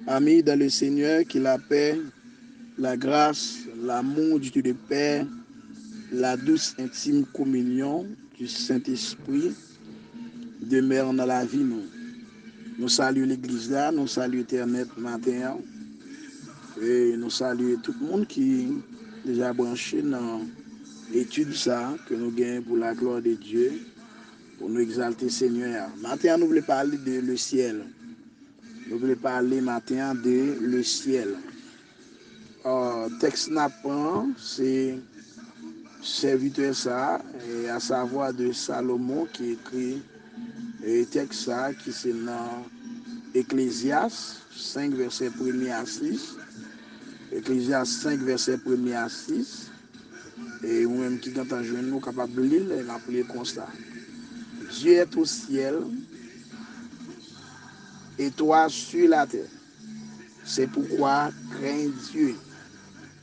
Amis dans le Seigneur, que la paix, la grâce, l'amour du Dieu de Père, la douce intime communion du Saint-Esprit demeure dans la vie. Nous saluons l'Église là, nous saluons Internet matin et nous saluons tout le monde qui est déjà branché dans l'étude ça que nous gagnons pour la gloire de Dieu, pour nous exalter Seigneur. Matin, nous voulons parler de le ciel. Nous voulons parler matin de le ciel. Texte n'apprend, c'est serviteur ça, et à savoir de Salomon qui écrit et texte ça qui c'est dans Ecclésias 5 verset 1 à 6. Ecclésias 5 verset 1 à 6. Et ou-même qui quand un jeune nous capable de lire et l'appeler comme ça. Dieu est au ciel et toi sur la terre. C'est pourquoi crains Dieu.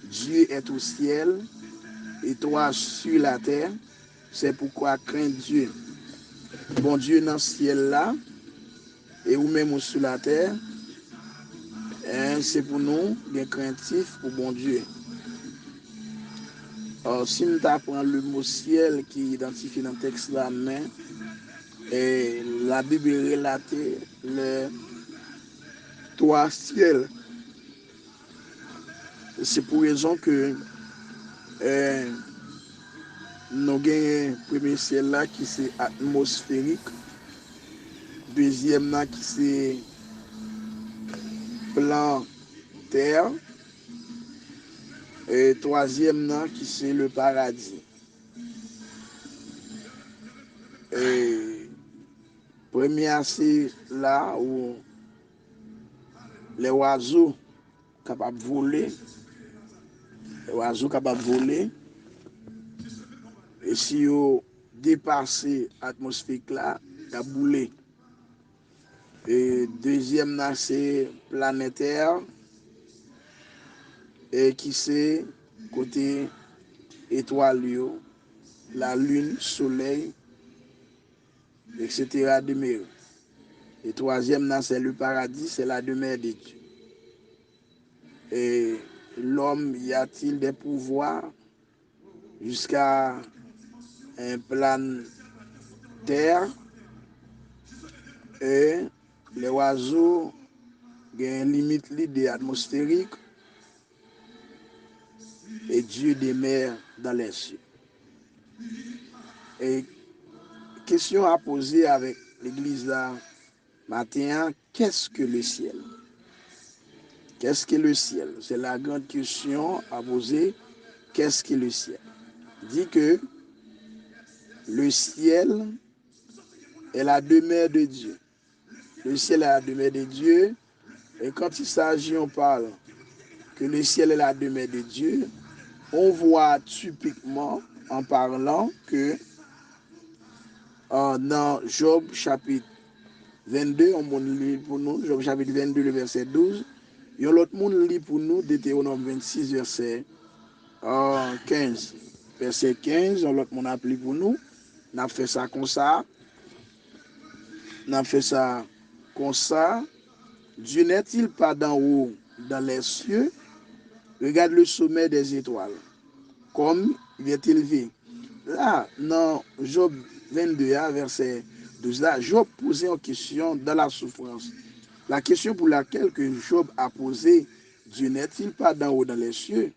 Dieu est au ciel et toi sur la terre. C'est pourquoi crains Dieu. Bon Dieu dans le ciel là, et ou même sur la terre, c'est pour nous, bien craintifs pour bon Dieu. Alors, si nous apprenons le mot ciel qui est identifié dans le texte là, mais la Bible relate le trois ciel. C'est pour raison que nous avons premier ciel là qui c'est atmosphérique, deuxième là qui c'est plan terre, et troisième là qui c'est le paradis. Et premier c'est là où les oiseaux capables de voler, les oiseaux capables de voler, et si vous dépassez l'atmosphère là, il a boulé. Et deuxième là c'est planétaire, et qui c'est côté étoile, la lune, soleil, etc. demeure. Et troisième là c'est le paradis, c'est la demeure de Dieu. Et l'homme, y a-t-il des pouvoirs jusqu'à un plan terre et les oiseaux ont une limite l'idée atmosphérique et Dieu demeure dans les cieux. Et question à poser avec l'église là matin, qu'est-ce que le ciel? Qu'est-ce que le ciel? C'est la grande question à poser. Qu'est-ce que le ciel? Dit que le ciel est la demeure de Dieu. Le ciel est la demeure de Dieu. Et quand il s'agit, on parle que le ciel est la demeure de Dieu, on voit typiquement en parlant que dans Job chapitre 22, on lit pour nous, Job chapitre 22, le verset 12, et l'autre monde lit pour nous Deutéronome 26, verset 15. Verset 15, l'autre monde a appelé pour nous, on a fait ça comme ça, on a fait ça comme ça. Dieu n'est-il pas d'en haut dans les cieux? Regarde le sommet des étoiles, comme il est élevé. Là, dans Job 22, verset 12, là, Job posait une question dans la souffrance. La question pour laquelle que Job a posé, Dieu n'est-il pas d'en haut dans les cieux?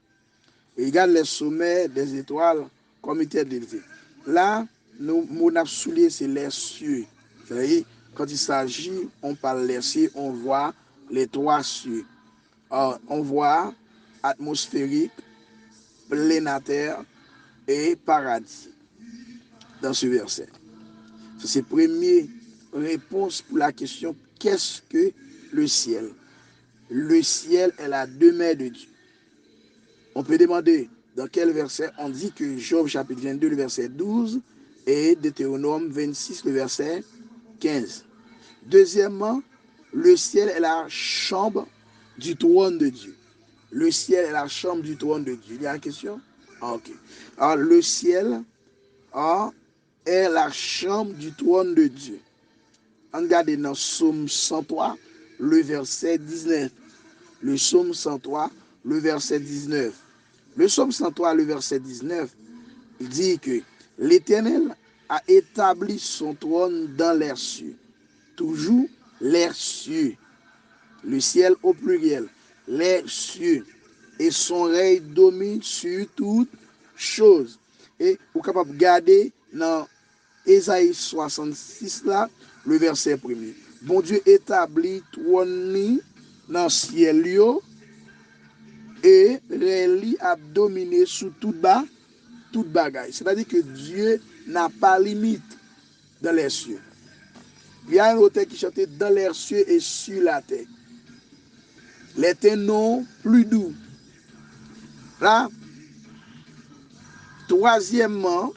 Et regarde les sommets des étoiles comme il est élevé. Là, nous avons souligné, c'est les cieux. C'est-à-dire, quand il s'agit, on parle des cieux, on voit les trois cieux. On voit atmosphérique, planétaire et paradis dans ce verset. C'est la première réponse pour la question qu'est-ce que le ciel? Le ciel est la demeure de Dieu. On peut demander dans quel verset on dit que Job chapitre 22, le verset 12 et Deutéronome 26, le verset 15. Deuxièmement, le ciel est la chambre du trône de Dieu. Le ciel est la chambre du trône de Dieu. Il y a une question? Ok. Alors, le ciel est la chambre du trône de Dieu. Regardez dans Psaume 103, le verset 19. le psaume 103, le verset 19. Le psaume 103, le verset 19, il dit que l'Éternel a établi son trône dans les cieux. Toujours les cieux. Le ciel au pluriel. Les cieux. Et son règne domine sur toutes choses. Et vous êtes capable de garder dans Ésaïe 66 là, le verset premier. Bon Dieu établit trône dans le ciel et li a dominé sous toute bagaille. C'est-à-dire que Dieu n'a pas limite dans les cieux. Il y a un auteur qui chantait dans les cieux et sur la terre. Les non plus doux. Là, troisièmement,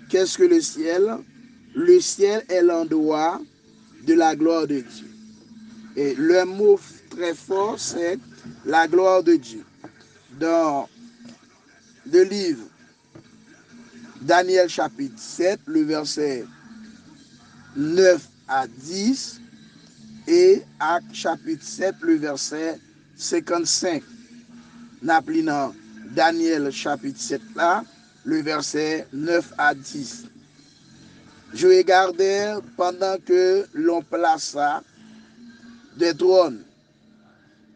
qu'est-ce que le ciel? Le ciel est l'endroit de la gloire de Dieu. Et le mot très fort, c'est la gloire de Dieu. Dans le livre Daniel chapitre 7, le verset 9 à 10, et Actes chapitre 7, le verset 55. N'appli dans Daniel chapitre 7 là, le verset 9 à 10. Je regardais pendant que l'on plaça des trônes,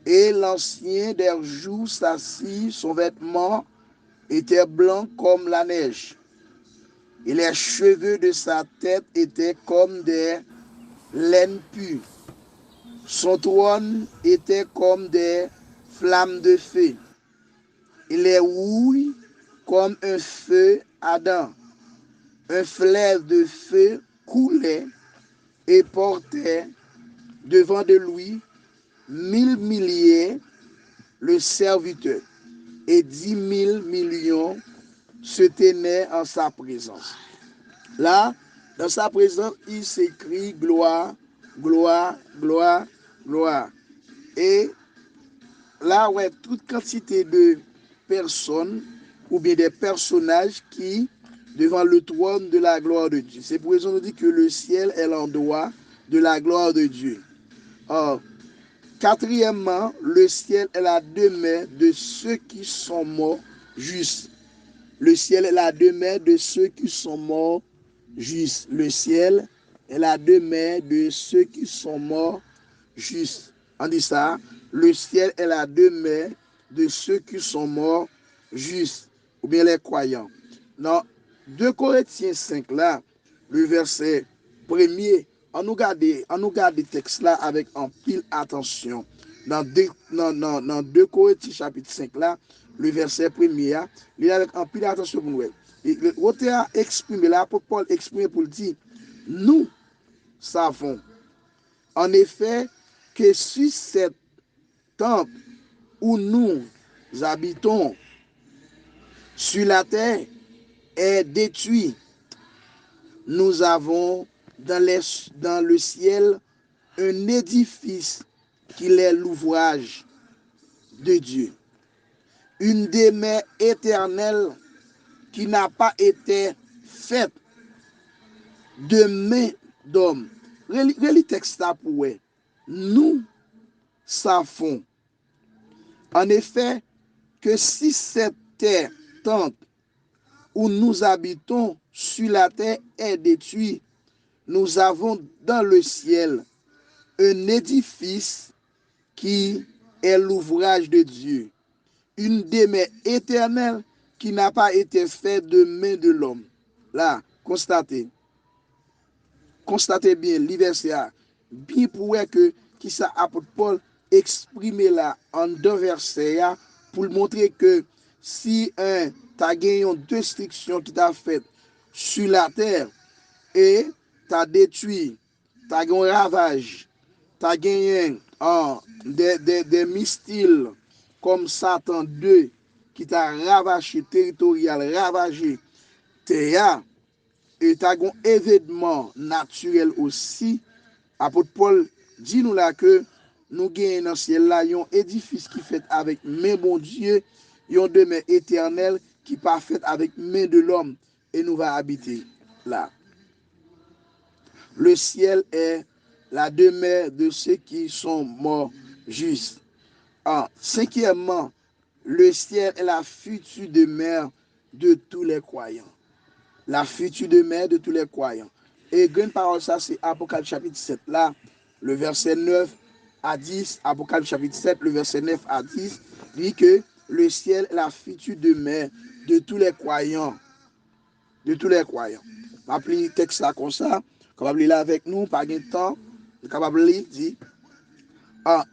et l'ancien des jours s'assit, son vêtement était blanc comme la neige, et les cheveux de sa tête étaient comme des laines pures. Son trône était comme des flammes de feu, et les rouilles comme un feu ardent. Un fleuve de feu coulait et portait devant de lui 1000 milliers le serviteur, et 10 000 millions se tenaient en sa présence. Là, dans sa présence, il s'écrit gloire, gloire, gloire, gloire. Et là, ouais, toute quantité de personnes ou bien des personnages qui devant le trône de la gloire de Dieu. C'est pour ça qu'on dit que le ciel est l'endroit de la gloire de Dieu. Or, quatrièmement, le ciel est la demeure de ceux qui sont morts justes. Le ciel est la demeure de ceux qui sont morts justes. Le ciel est la demeure de ceux qui sont morts justes. On dit ça, le ciel est la demeure de ceux qui sont morts justes, ou bien les croyants. Dans 2 Corinthiens 5 là, le verset premier, on nous garde le texte là avec en pile attention. Dans 2 Corinthiens chapitre 5 là, le verset premier, il est avec en pile attention pour nous. L'auteur a exprimé là, pour Paul exprimer pour le dire, nous savons en effet que si cet temple où nous habitons sur la terre est détruit, nous avons dans le ciel un édifice qui est l'ouvrage de Dieu. Une demeure éternelle qui n'a pas été faite de main d'homme. Relis texte pour eux. Nous savons en effet que si cette terre tente où nous habitons sur la terre est détruite, nous avons dans le ciel un édifice qui est l'ouvrage de Dieu, une demeure éternelle qui n'a pas été faite de main de l'homme. Là, constatez bien l'verset A. Bien pour que qui ça apôtre Paul exprimer là en deux versets pour montrer que si t'as gagné une destruction qui t'a fait sur la terre et t'as détruit, t'as gagné un ravage, t'as gagné des missiles comme Satan 2 qui t'a ravagé territorial, ravagé terre, et t'as un événement naturel aussi. Apôtre Paul dit nous là que nous gagnons dans le ciel là un édifice qui fait avec main bon Dieu, un demeure éternel qui pas fait avec main de l'homme, et nous va habiter là. Le ciel est la demeure de ceux qui sont morts justes. Cinquièmement, le ciel est la future demeure de tous les croyants. La future demeure de tous les croyants. Et une parole, ça, c'est Apocalypse chapitre 7. Là, le verset 9 à 10, Apocalypse chapitre 7, le verset 9 à 10, dit que le ciel est la future demeure de tous les croyants. De tous les croyants. On va lire le texte là comme ça. On va lire là avec nous, par un temps. On va lire, dit,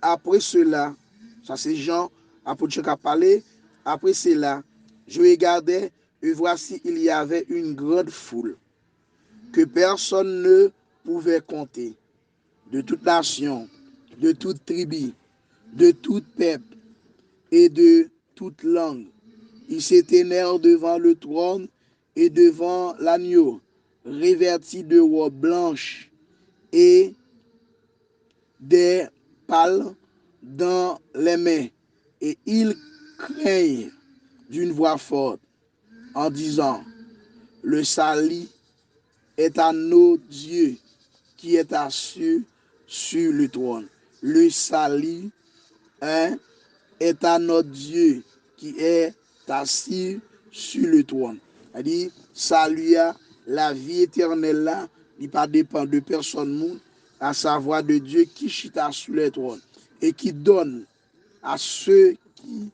après cela, ça c'est Jean, apôtre Jean qui a parlé. Après cela, je regardais et voici, il y avait une grande foule que personne ne pouvait compter, de toute nation, de toute tribu, de tout peuple et de toute langue. Ils s'éteignèrent devant le trône et devant l'agneau, revêtis de robes blanches et des pales dans les mains. Et ils craignent d'une voix forte en disant, le salut est à nos dieux qui est assis sur le trône. Le salut est à notre Dieu qui est assis sur le trône. C'est-à-dire, salut à la vie éternelle là, il pas dépend de personne, à savoir de Dieu qui chita sur le trône et qui donne à ceux qui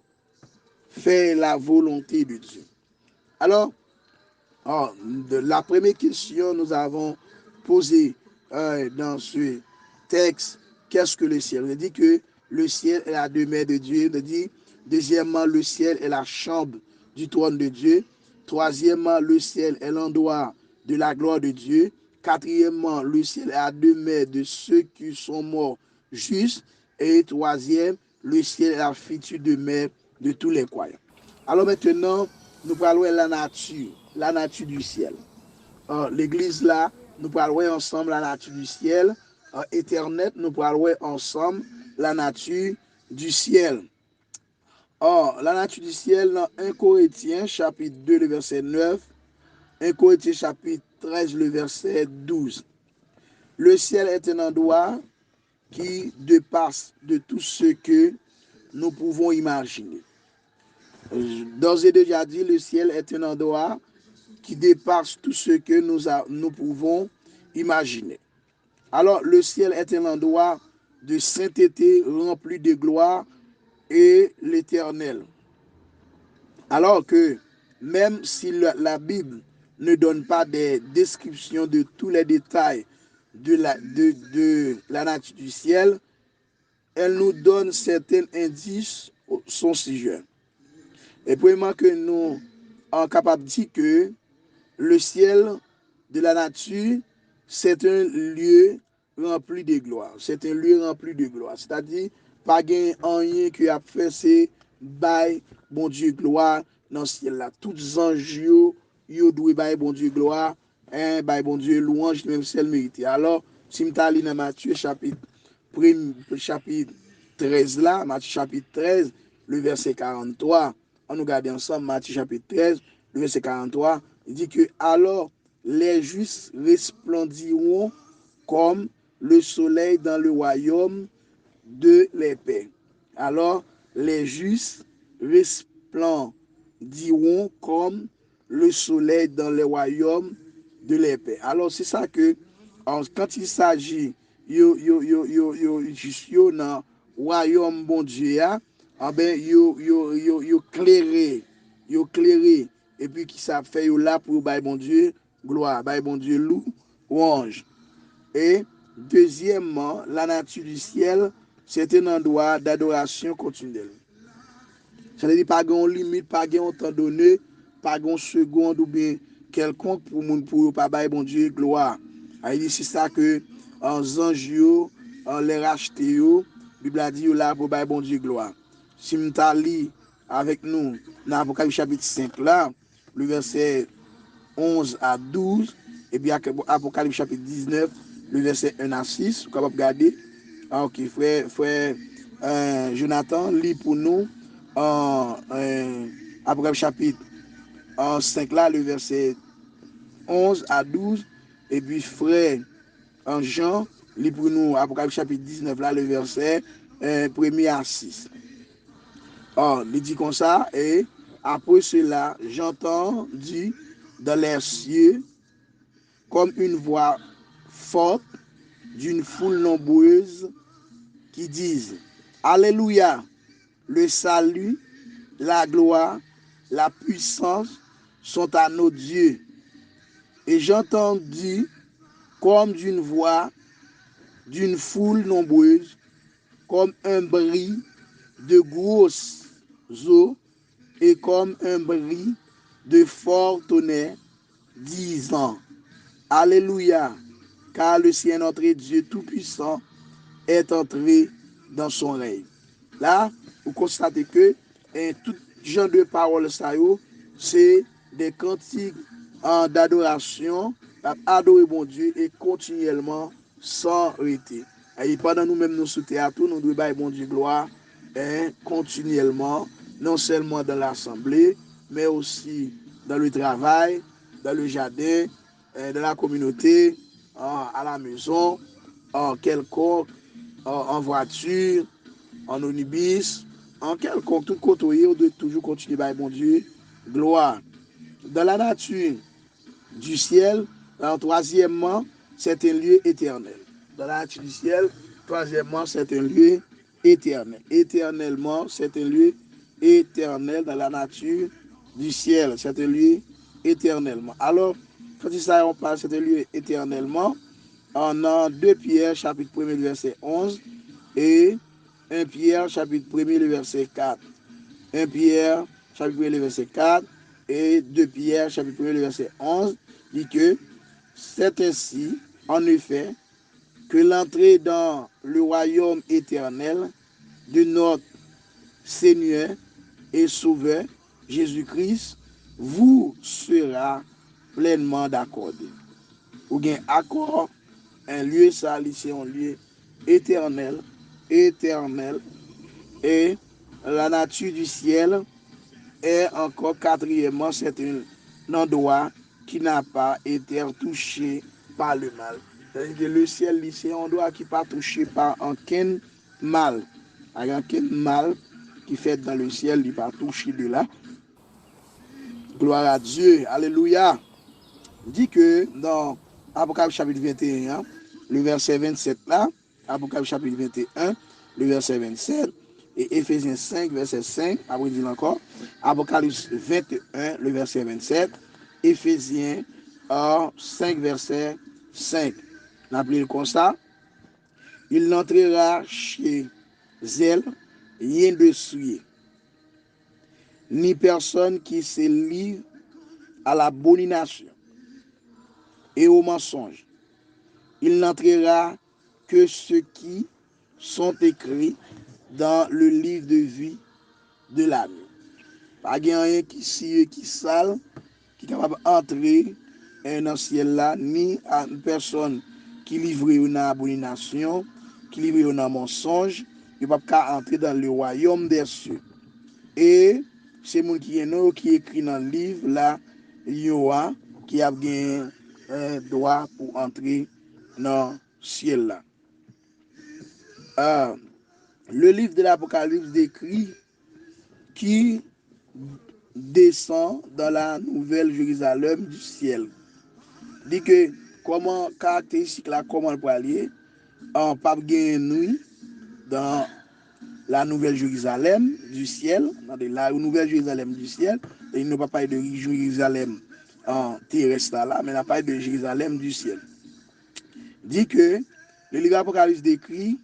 font la volonté de Dieu. Alors, la première question nous avons posée dans ce texte, qu'est-ce que le ciel? On dit que le ciel est la demeure de Dieu. On dit, deuxièmement, le ciel est la chambre du trône de Dieu. Troisièmement, le ciel est l'endroit de la gloire de Dieu. Quatrièmement, le ciel est la demeure de ceux qui sont morts justes. Et troisième, le ciel est la future demeure de tous les croyants. Alors maintenant, nous parlons de la nature du ciel. L'église là, nous parlons ensemble la nature du ciel. Éternel, nous parlons ensemble la nature du ciel. La nature du ciel dans 1 Corinthiens chapitre 2, le verset 9, 1 Corinthiens chapitre 13, le verset 12. Le ciel est un endroit qui dépasse de tout ce que nous pouvons imaginer. D'ores et déjà dit, le ciel est un endroit qui dépasse tout ce que nous pouvons imaginer. Alors, le ciel est un endroit de sainteté rempli de gloire et l'éternel. Alors que même si la Bible ne donne pas des descriptions de tous les détails de la nature du ciel, elle nous donne certains indices au son sujet. Et premièrement que nous sommes capables de dire que le ciel de la nature, c'est un lieu rempli de gloire. C'est un lieu rempli de gloire. C'est-à-dire, pas rien qui a fait, c'est bail, bon Dieu, gloire dans le ciel là. Tous les anges, ils doivent bail, bon Dieu, gloire, bail, bon Dieu, louange, même si elle mérite. Alors, si je suis dans Matthieu chapitre 13 là, Matthieu chapitre 13, le verset 43, on nous regarde ensemble Matthieu chapitre 13, le verset 43, il dit que alors les justes resplendiront comme le soleil dans le royaume de l'épée. Alors les justes resplendiront comme le soleil dans le royaume de l'épée. Alors c'est ça que quand il s'agit yo dans royaume bon Dieu ben yo clairé et puis qui ça fait yo là pour bail bon Dieu gloire, bail bon Dieu louange. Et deuxièmement, la nature du ciel, c'est un endroit d'adoration continuelle. Ça veut dire pas de limite, pas de temps donné, pas de seconde ou bien quelconque pour pas bail bon Dieu gloire. C'est ça que les anges les rachetés Bible a dit là pour bail bon Dieu gloire. Si nous lis avec nous dans Apocalypse chapitre 5 là, le verset 11 à 12, et bien Apocalypse chapitre 19, le verset 1 à 6, vous pouvez regarder. Ok, frère Jonathan, lit pour nous Apocalypse chapitre 5 là, le verset 11 à 12, et puis frère Jean, Li pour nous, Apocalypse chapitre 19, là, le verset 1er à 6. Oh, il dit comme ça, et après cela, j'entendis dans les cieux comme une voix forte d'une foule nombreuse qui disent Alléluia, le salut, la gloire, la puissance sont à nos dieux. Et j'entendis comme d'une voix d'une foule nombreuse, comme un bruit de grosses eaux et comme un bruit de fort tonnerre, disant Alléluia, car le Seigneur notre Dieu Tout-Puissant est entré dans son règne. Là, vous constatez que tout genre de paroles, c'est des cantiques d'adoration, adorer bon Dieu et continuellement sans arrêter. Et pendant nous-mêmes, nous sous théâtre, nous devons bailler bon Dieu gloire continuellement, non seulement dans l'assemblée, mais aussi dans le travail, dans le jardin, dans la communauté, à la maison, en quelconque, en voiture, en omnibus, en quelconque, tout côté, on doit toujours continuer par bon Dieu, gloire. Dans la nature du ciel, troisièmement, c'est un lieu éternel. Dans la nature du ciel, troisièmement, c'est un lieu éternel. Éternellement, c'est un lieu éternel dans la nature du ciel. C'est un lieu éternellement. Alors, quand il s'agit on parle, c'est un lieu éternellement. On a 2 Pierre, chapitre 1er, verset 11, et 1 Pierre, chapitre 1er, verset 4. 1 Pierre, chapitre 1er, verset 4, et 2 Pierre, chapitre 1er, verset 11, dit que c'est ainsi, en effet, que l'entrée dans le royaume éternel de notre Seigneur et Sauveur Jésus-Christ vous sera pleinement d'accordé. Ou bien accord, un lieu ça, c'est un lieu éternel, éternel, et la nature du ciel est encore quatrièmement, c'est un endroit qui n'a pas été touché par le mal. C'est-à-dire que le ciel, c'est un endroit qui n'est pas touché par aucun mal. Il n'y a aucun mal qui fait dans le ciel, il n'est pas touché de là. Gloire à Dieu, alléluia. Dit que dans Apocalypse chapitre 21, le verset 27 là, Apocalypse chapitre 21, le verset 27, et Éphésiens 5, verset 5, après dit encore, Apocalypse 21, le verset 27, Éphésiens 5, verset 5. On appelle le constat, il n'entrera chez elle rien de souillé, ni personne qui se livre à l'abomination et au mensonge. Il n'entrera que ceux qui sont écrits dans le livre de vie de l'âme. Pas rien qui sale, qui est capable d'entrer dans le ciel là, ni à une personne qui livre une abomination, qui livre un mensonge, il ne peut pas entrer dans le royaume des cieux. Et c'est mon qui est écrit dans le livre là, Yoa, qui a bien droit pour entrer dans le ciel là. Le livre de l'Apocalypse décrit qui descend dans la nouvelle Jérusalem du ciel. Dit que comment caractéristique là, comment le peut aller, en pas gagner nuit dans la nouvelle Jérusalem du ciel, dans la nouvelle Jérusalem du ciel, et il ne va pas parler de Jérusalem en terrestre là, mais il n'a pas de Jérusalem du ciel. Dit que le livre Apocalypse décrit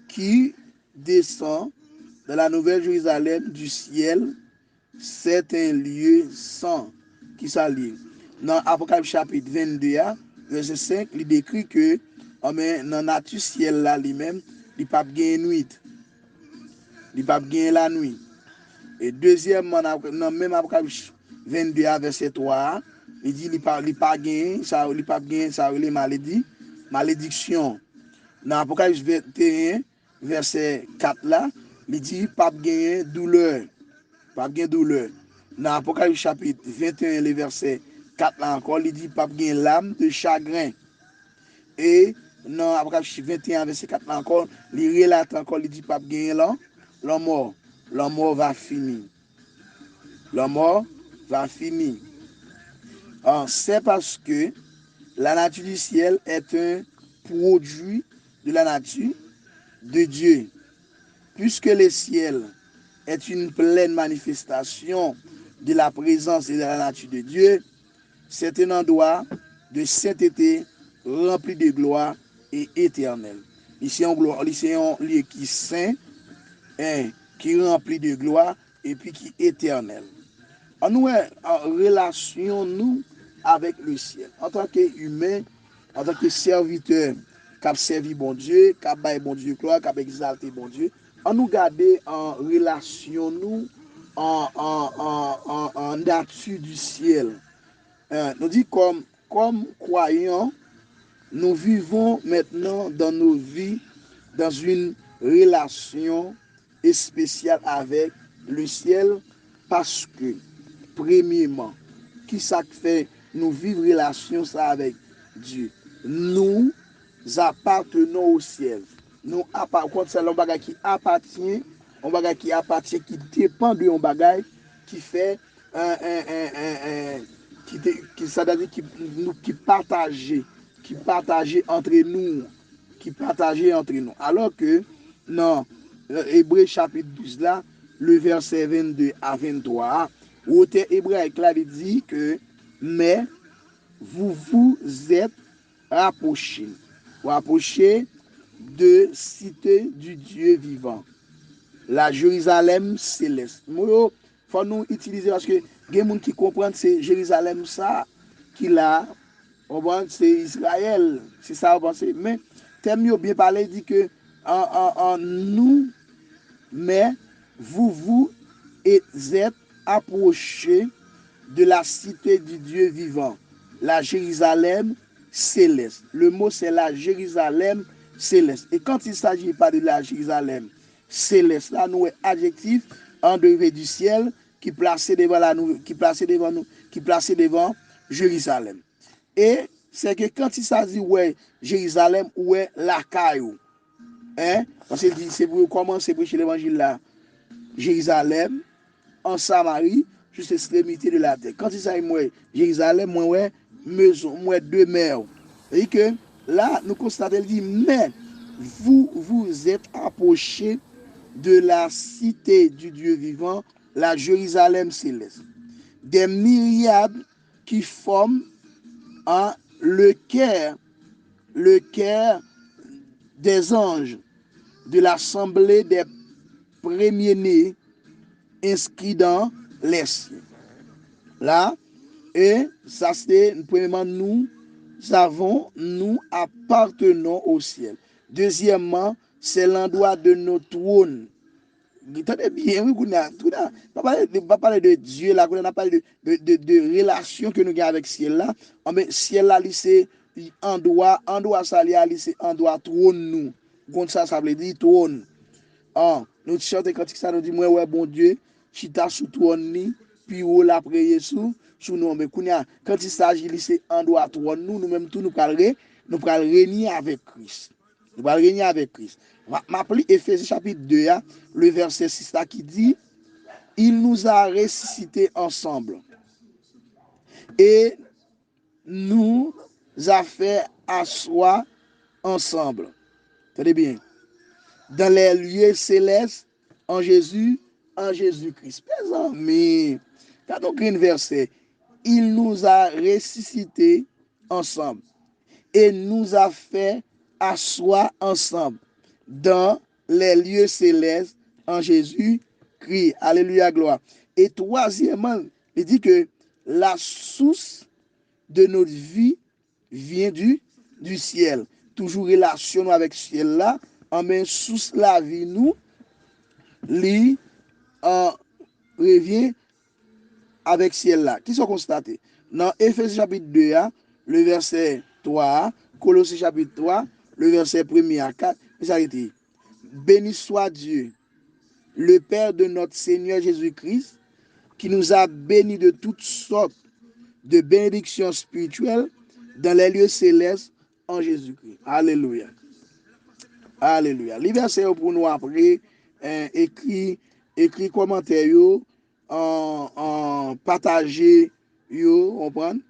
qui descend dans la nouvelle Jérusalem du ciel, c'est un lieu saint qui s'allie. Dans Apocalypse chapitre 22, verset 5, il décrit que dans la nature ciel là lui-même, il n'y a pas de nuit. Il n'y a pas de la nuit. Et deuxièmement, dans même Apocalypse 22, verset 3, il dit qu'il n'y a pas de ça, malédiction. Dans Apocalypse 21, verset 4 là, il dit pas de douleur. Pas de douleur. Dans Apocalypse chapitre 21, le verset 4 là encore, il dit pas de l'âme de chagrin. Et dans Apocalypse 21, verset 4 encore, il relate encore, il dit pas gagner là, la mort va finir. La mort va finir. C'est parce que la nature du ciel est un produit de la nature de Dieu. Puisque le ciel est une pleine manifestation de la présence et de la nature de Dieu, c'est un endroit de sainteté rempli de gloire et éternel. Ici, un lieu qui est saint, qui est rempli de gloire et puis qui est éternel. Nous en relation nous avec le ciel. En tant qu'humain, en tant que serviteur, qui a servi bon Dieu, qui a baillé bon Dieu gloire, qui a exalté bon Dieu, on nous garder en relation nous en nature du ciel. Nous dit comme croyants, nous vivons maintenant dans nos vies dans une relation spéciale avec le ciel parce que, premièrement, qui ça fait nous vivre relation ça avec Dieu? Nous appartenons au ciel. Nous appartenons, c'est un bagage qui appartient, un bagage qui dépend de un bagage qui fait ça veut dire qui partager entre nous, alors que dans Hébreu chapitre 12 là, le verset 22 à 23, l'auteur hébraïque là il dit que mais vous vous êtes rapprochés de cité du Dieu vivant, la Jérusalem céleste. Il faut nous utiliser parce que il y a des gens qui comprennent c'est Jérusalem ça qui là, c'est Israël, c'est ça on pense. Mais thème bien parlé dit que en nous, mais vous êtes approchés de la cité du Dieu vivant, la Jérusalem céleste. Le mot c'est la Jérusalem céleste. Et quand il ne s'agit pas de la Jérusalem céleste, là nous adjectif en dérivé du ciel qui placé devant Jérusalem. Et c'est que quand il s'agit ouais Jérusalem ouais la caillou, parce qu'il dit c'est pour commencer à prêcher l'évangile là, Jérusalem en Samarie jusqu'à l'extrémité de la terre. Quand il s'agit moi Jérusalem moi ouais maison moi demeure. Et que là nous constatons il dit mais vous êtes approchés de la cité du Dieu vivant, la Jérusalem céleste. Des myriades qui forment le cœur des anges de l'assemblée des premiers-nés inscrits dans les cieux. Là, et ça c'est, premièrement, nous appartenons au ciel. Deuxièmement, c'est l'endroit de notre trône. Attendez bien, oui, pas parler de Dieu là, on a parlé de relation que nous avons avec ciel là. Mais ciel là, c'est endroit ça c'est endroit trône nous. Comme ça veut dire trône. Nous chantons quand ça nous dit moi ouais bon Dieu, chita sous trône ni, puis ou la prier sous nous mais quand il s'agit c'est endroit trône nous même tout nous parler régner avec Christ. Nous allons régner avec Christ. M'appeler Éphésiens chapitre 2, le verset 6 là qui dit il nous a ressuscités ensemble et nous a fait asseoir ensemble. Tenez bien. Dans les lieux célestes en Jésus-Christ. Mes amis, quand on écrit un verset, il nous a ressuscités ensemble et nous a fait asseoir ensemble dans les lieux célestes en Jésus-Christ. Alléluia, gloire. Et troisièmement, il dit que la source de notre vie vient du ciel. Toujours relation avec le ciel là, en même source la vie nous, li revient avec ciel là. Qui sont constatés? Dans Éphésiens chapitre 2, le verset 3, Colossiens chapitre 3, le verset 1 à 4, ça dit, béni soit Dieu, le Père de notre Seigneur Jésus-Christ, qui nous a bénis de toutes sortes de bénédictions spirituelles dans les lieux célestes en Jésus-Christ. Alléluia. Alléluia. Les versets pour nous après, écrit commentaire yo, en partager yo, comprendre,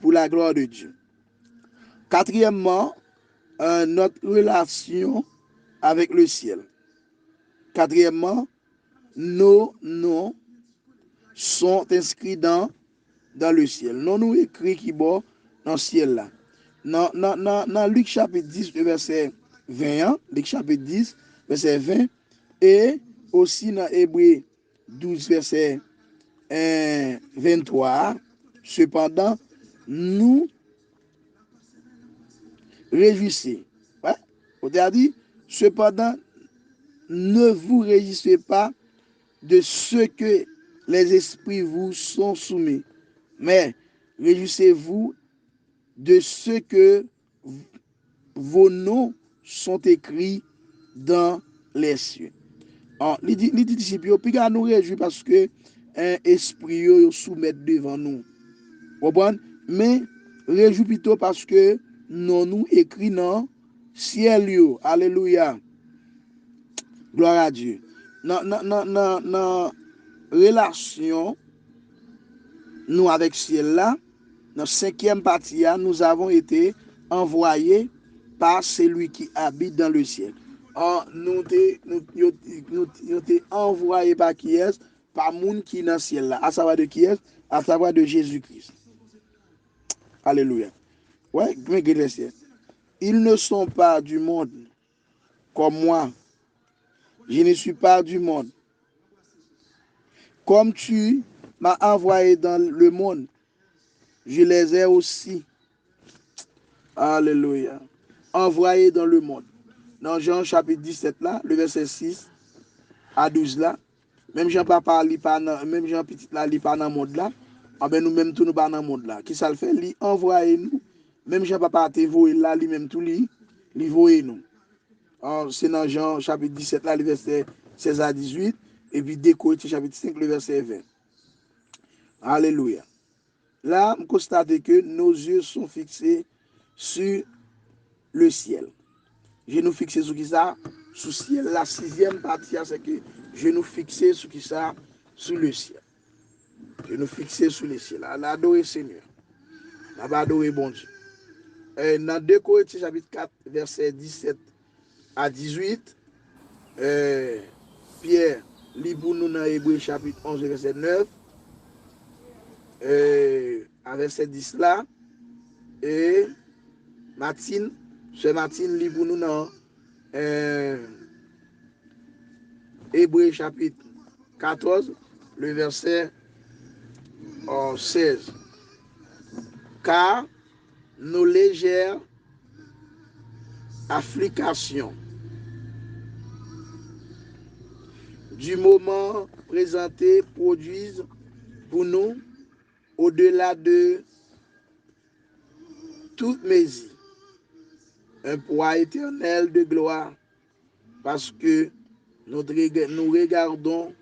pour la gloire de Dieu. Quatrièmement, notre relation avec le ciel. Quatrièmement, nos noms sont inscrits dans le ciel. Non nous écrit qui bon dans le ciel là. Dans Luc chapitre 10, le verset 20, Luc chapitre 10, verset 20, et aussi dans Hébreux 12, verset 23, cependant, nous réjouissez. Ouais? On a dit, cependant, ne vous réjouissez pas de ce que les esprits vous sont soumis, mais réjouissez-vous de ce que vos noms sont écrits dans les cieux. Les disciples, puis nous réjouir parce que un esprit yo soumet devant nous. Mais réjouis plutôt parce que nous écrit dans ciel yo. Alléluia. Gloire à Dieu. Dans relation nous avec ciel là, dans 5e partie, nous avons été envoyés par celui qui habite dans le ciel. Nous été envoyés par qui est? Par monde qui est dans le ciel là. À savoir de qui est? À savoir de Jésus-Christ. Alléluia. Ouais, mais ils ne sont pas du monde comme moi. Je ne suis pas du monde. Comme tu m'as envoyé dans le monde, je les ai aussi. Alléluia. Envoyés dans le monde. Dans Jean chapitre 17 là, le verset 6 à 12 là, même Jean papa li pas même Jean petit là li pas dans le monde là, ben nous même tout nous pas dans le monde là. Qui ça le fait? Li envoyé nous. Même Jean papa te voyé là, lui même tout li voyé nous. C'est dans Jean chapitre 17 là, le verset 16 à 18 et puis Décoïti chapitre 5 le verset 20. Alléluia. Là, on constate que nos yeux sont fixés sur le ciel. Je nous fixé sur qui ça? Sous le ciel. La 6e partie, c'est que je nous fixé sur qui ça? Sur le ciel. Je nous fixé sur le ciel. On a adoré Seigneur. On a adoré bon Dieu. Dans 2 Corinthiens chapitre 4, verset 17 à 18, Pierre lit pour nous dans Hébreux chapitre 11, verset 9, à verset 10 là, et Martine lit pour nous dans Hébreux chapitre 14, le verset 16. Car nos légères afflictions du moment présenté produisent pour nous, au-delà de toute mesure, un poids éternel de gloire, parce que nous regardons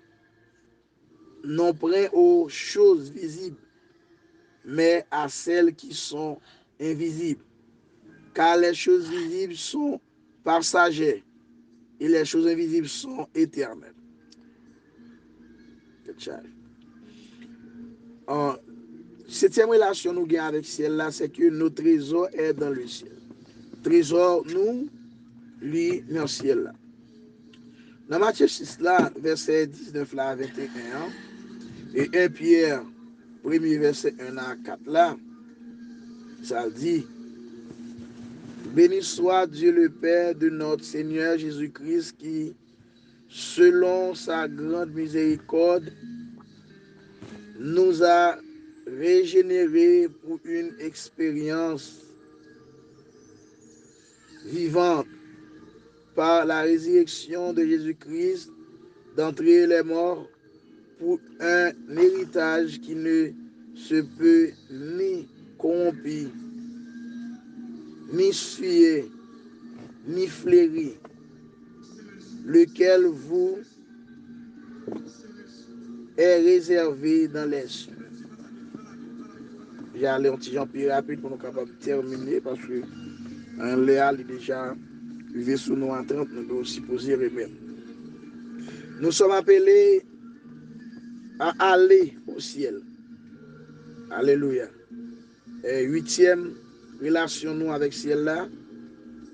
non pas aux choses visibles, mais à celles qui sont invisibles. Car les choses visibles sont passagères et les choses invisibles sont éternelles. Septième relation nous gagnons avec le ciel là, c'est que notre trésor est dans le ciel. Trésor nous lit dans le ciel là. Dans Matthieu 6 là, verset 19 là à 21, et 1 Pierre, premier verset 1 à 4 là, ça dit: béni soit Dieu le Père de notre Seigneur Jésus-Christ qui, selon sa grande miséricorde, nous a régénérés pour une expérience vivante par la résurrection de Jésus-Christ d'entre les morts, pour un héritage qui ne se peut ni corrompre, ni souiller, ni flérir, lequel vous est réservé dans les cieux. J'ai allé un petit peu plus rapide pour nous capables de terminer parce que Léa est déjà arrivé sous nous en 30, nous devons aussi poser remettre. Nous sommes appelés à aller au ciel. Alléluia. Et huitième relation nous avec ciel là,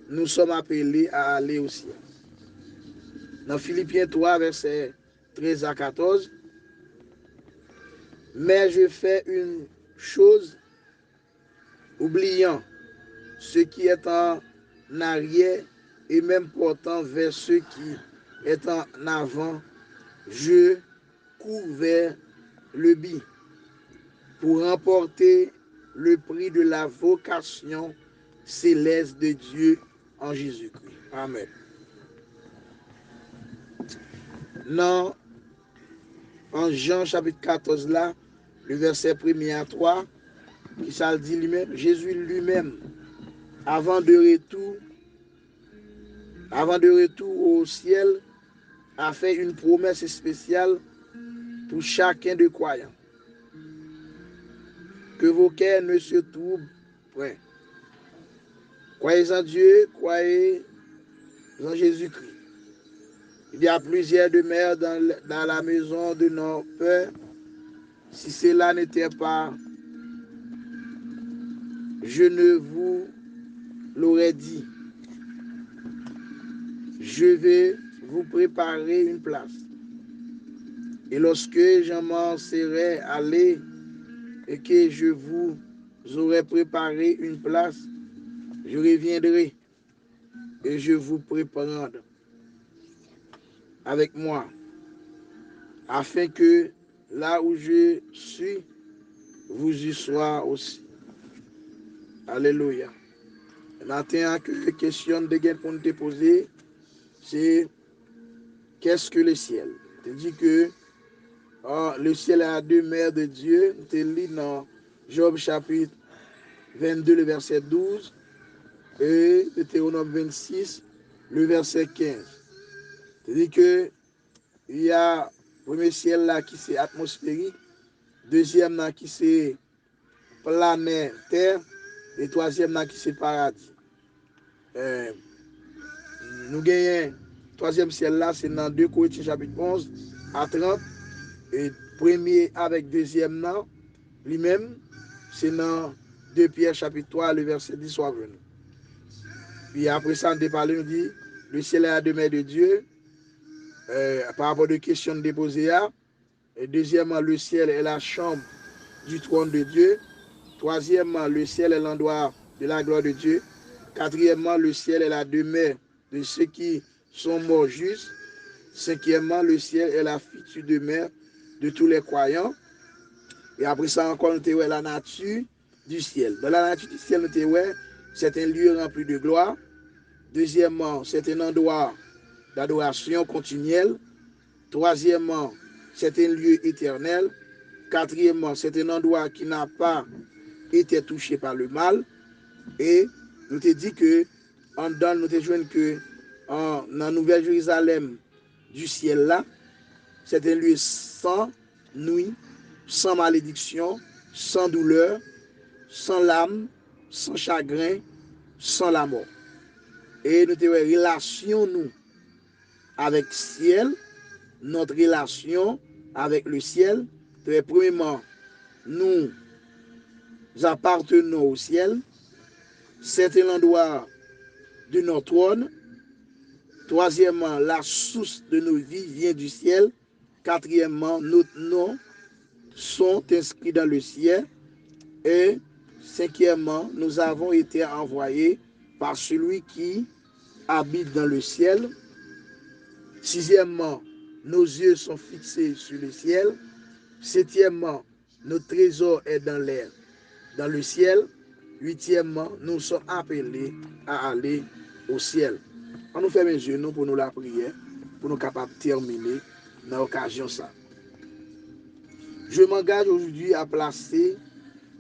nous sommes appelés à aller au ciel. Dans Philippiens 3, verset 13 à 14, mais je fais une chose, oubliant ce qui est en arrière et même portant vers ce qui est en avant, je cours vers le but pour remporter le prix de la vocation céleste de Dieu en Jésus-Christ. Amen. Non, en Jean chapitre 14 là, le verset 1er à 3, qui ça le dit lui-même, Jésus lui-même, avant de retour au ciel, a fait une promesse spéciale pour chacun de croyants. Que vos cœurs ne se troublent point. Croyez en Dieu, croyez en Jésus-Christ. Il y a plusieurs demeures dans la maison de nos pères. Si cela n'était pas, je ne vous l'aurais dit. Je vais vous préparer une place. Et lorsque je m'en serai allé et que je vous aurai préparé une place, je reviendrai et je vous préparerai avec moi, afin que là où je suis, vous y soyez aussi. Alléluia. Maintenant, que question de gain pour nous te poser, c'est qu'est-ce que le ciel? Tu dis que le ciel est la demeure de Dieu. Tu lis dans Job chapitre 22, le verset 12, et Deutéronome 26, le verset 15. Tu dis que il y a le premier ciel là qui c'est atmosphérique, deuxième là qui c'est planétaire, et troisième là qui c'est paradis. Nous gagnons troisième ciel là, c'est dans 2 Corinthiens chapitre 11 à 30, et premier avec deuxième là, lui-même, c'est dans 2 Pierre chapitre 3, le verset 10 soit venu. Puis après ça, on parle, on dit, le ciel est la demeure de Dieu, par rapport aux questions déposées là. Et deuxièmement, le ciel est la chambre du trône de Dieu. Troisièmement, le ciel est l'endroit de la gloire de Dieu. Quatrièmement, le ciel est la demeure de ceux qui sont morts justes. Cinquièmement, le ciel est la future demeure de tous les croyants. Et après ça, encore, nous avons la nature du ciel. Dans la nature du ciel, nous avons c'est un lieu rempli de gloire. Deuxièmement, c'est un endroit d'adoration continuelle. Troisièmement, c'est un lieu éternel. Quatrièmement, c'est un endroit qui n'a pas été touché par le mal. Et nous te dit que en dedans, nous te joignons que dans la Nouvelle Jérusalem du ciel là, c'est un lieu sans nuit, sans malédiction, sans douleur, sans larmes, sans chagrin, sans la mort. Et nous avons une relation nous avec le ciel, notre relation avec le ciel. Premièrement, nous appartenons au ciel. C'est l'endroit de notre trône. Troisièmement, la source de nos vies vient du ciel. Quatrièmement, nos noms sont inscrits dans le ciel. Et cinquièmement, nous avons été envoyés par celui qui habite dans le ciel. Sixièmement, nos yeux sont fixés sur le ciel. Septièmement, notre trésor est dans l'air, dans le ciel. Huitièmement, nous sommes appelés à aller au ciel. On nous ferme les yeux nous pour nous la prière, pour nous capables de terminer dans l'occasion ça. Je m'engage aujourd'hui à placer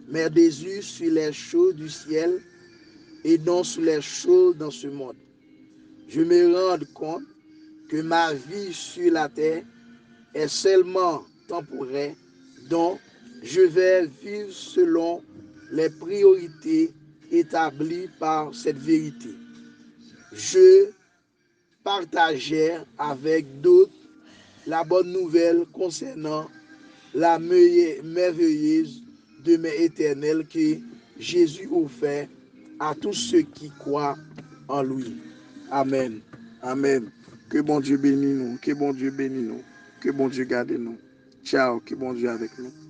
mes yeux sur les choses du ciel et non sur les choses dans ce monde. Je me rends compte que ma vie sur la terre est seulement temporaire, donc je vais vivre selon les priorités établi par cette vérité. Je partageais avec d'autres la bonne nouvelle concernant la merveilleuse demeure éternelle que Jésus offert à tous ceux qui croient en lui. Amen. Amen. Que bon Dieu bénisse nous. Que bon Dieu bénisse nous. Que bon Dieu garde nous. Ciao. Que bon Dieu avec nous.